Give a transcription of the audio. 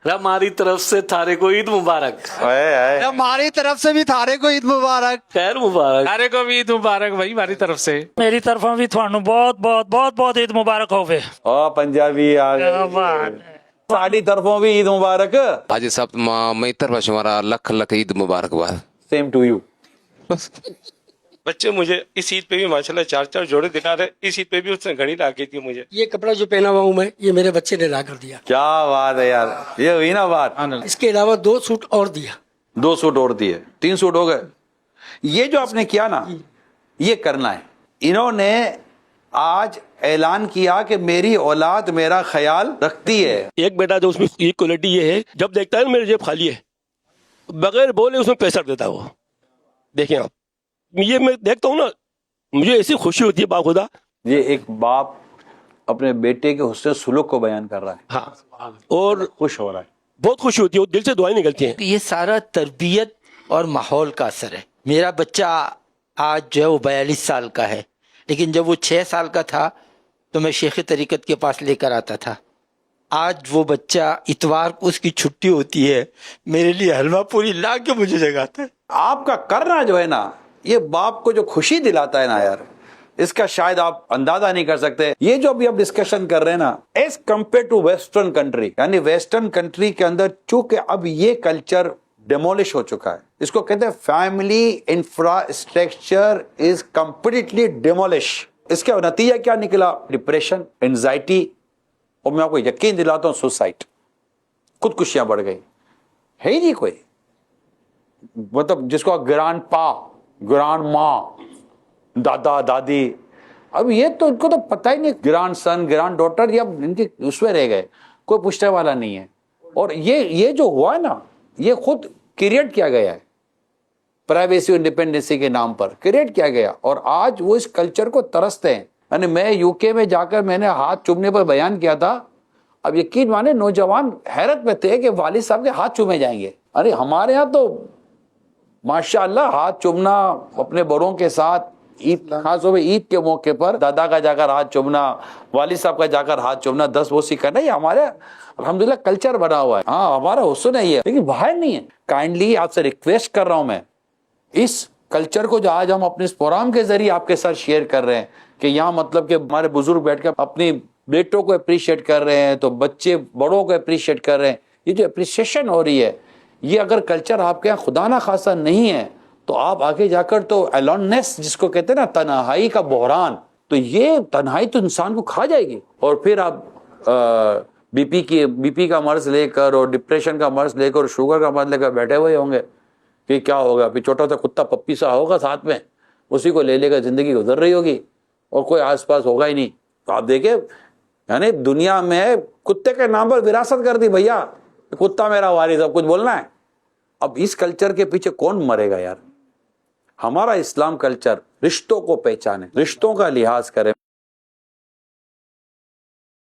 ہماری طرف سے تھارے کو عید مبارک. ہماری طرف سے بھی تھارے کو عید مبارک. خیر مبارک. سارے کو بھی عید مبارک بھائی ہماری طرف سے. میری طرفوں بھی تھانوں بہت بہت بہت بہت عید مبارک ہوے. پنجابی آ گئے. ساڈی طرفوں بھی عید مبارک. حاجی صاحب میری طرف ہمارا لکھ لکھ عید مبارکباد. Same to you. بچے مجھے اس عید پہ بھی ماشاءاللہ 4 جوڑے دکھا رہے. اس عید پہ بھی اس نے گھڑی لا کے دی مجھے. یہ کپڑا جو پہنا ہوا ہوں میں، یہ میرے بچے نے لا کر دیا. کیا بات ہے یار، یہ ہوئی نا بات. اس کے علاوہ 2 سوٹ اور دیا. 2 سوٹ اور دیے، 3 سوٹ ہو گئے. یہ جو آپ نے کیا نا، یہ کرنا ہے. انہوں نے آج اعلان کیا کہ میری اولاد میرا خیال رکھتی ہے. ایک بیٹا جو اس میں یہ کوالٹی یہ ہے، جب دیکھتا ہے نا میری جیب خالی ہے، بغیر بولے اس میں پیسہ رکھ دیتا ہے. وہ دیکھیں آپ، یہ میں دیکھتا ہوں نا، مجھے ایسی خوشی ہوتی ہے باخدا. یہ ایک باپ اپنے بیٹے کے حسن سلوک کو بیان کر رہا ہے. ہاں، اور خوش ہو رہا ہے. بہت خوشی ہوتی ہے، دل سے دعائیں نکلتی ہیں. یہ سارا تربیت اور ماحول کا اثر ہے. میرا بچہ آج جو ہے وہ 42 سال کا ہے، لیکن جب وہ 6 سال کا تھا تو میں شیخ طریقت کے پاس لے کر آتا تھا. آج وہ بچہ اتوار کو اس کی چھٹی ہوتی ہے، میرے لیے حلوہ پوری لا کے مجھے جگاتا ہے. آپ کا کرنا جو ہے نا، یہ باپ کو جو خوشی دلاتا ہے نا یار، اس کا شاید آپ اندازہ نہیں کر سکتے. یہ جو ابھی آپ ڈسکشن کر رہے ہیں نا، as compare to western country, یعنی ویسٹرن کنٹری کے اندر چونکہ اب یہ کلچر ڈیمولش ہو چکا ہے. اس کو کہتے ہیں family infrastructure is completely demolish. اس کا نتیجہ کیا نکلا؟ ڈپریشن، انزائٹی، اور میں آپ کو یقین دلاتا ہوں سوسائڈ، خودکشیاں بڑھ گئی. ہے ہی نہیں کوئی، مطلب جس کو گرانڈ پا، گرانڈ ماں، دادا دادی، اب یہ تو ان کو تو پتہ ہی نہیں. گرانڈ سن، گرانڈ ڈاٹر، یہ اب ان کے اس میں رہ گئے، کوئی پوچھنے والا نہیں ہے. اور یہ جو ہوا ہے نا، یہ خود کریٹ کیا گیا ہے، پرائیویسی اور انڈیپینڈنسی کے نام پر کریٹ کیا گیا. اور آج وہ اس کلچر کو ترستے ہیں. یعنی میں یو کے میں جا کر میں نے ہاتھ چومنے پر بیان کیا تھا. اب یقین مانے نوجوان حیرت میں تھے کہ والد صاحب کے ہاتھ چومے جائیں گے. ارے ہمارے ہاں تو ماشاءاللہ ہاتھ چومنا اپنے بڑوں کے ساتھ، عید خاص طور پہ عید کے موقع پر دادا کا جا کر ہاتھ چومنا، والد صاحب کا جا کر ہاتھ چومنا، 10 بوسی کرنا، یہ ہمارے الحمدللہ کلچر بنا ہوا ہے. ہاں ہمارا حسن ہے یہ، لیکن باہر نہیں ہے. کائنڈلی آپ سے ریکویسٹ کر رہا ہوں میں، اس کلچر کو جو آج ہم اپنے اس پروگرام کے ذریعے آپ کے ساتھ شیئر کر رہے ہیں کہ یہاں مطلب کہ ہمارے بزرگ بیٹھ کر اپنی بیٹوں کو اپریشیٹ کر رہے ہیں، تو بچے بڑوں کو اپریشیٹ کر رہے ہیں. یہ جو اپریشیشن ہو رہی ہے، یہ اگر کلچر آپ کے یہاں خدا نہ خاصہ نہیں ہے تو آپ آگے جا کر تو الوننس جس کو کہتے ہیں نا، تنہائی کا بحران، تو یہ تنہائی تو انسان کو کھا جائے گی. اور پھر آپ بی پی کا مرض لے کر اور ڈپریشن کا مرض لے کر اور شوگر کا مرض لے کر بیٹھے ہوئے ہوں گے کہ کیا ہوگا. پھر چھوٹا سا کتا پپی سا ہوگا ساتھ میں، اسی کو لے کر زندگی گزر رہی ہوگی اور کوئی آس پاس ہوگا ہی نہیں. تو آپ دیکھیں، یعنی دنیا میں کتے کے نام پر وراثت کر دی بھیا، کتا میرا وارث، سب کچھ بولنا ہے. اب اس کلچر کے پیچھے کون مرے گا یار؟ ہمارا اسلام کلچر رشتوں کو پہچانے، رشتوں کا لحاظ کرے.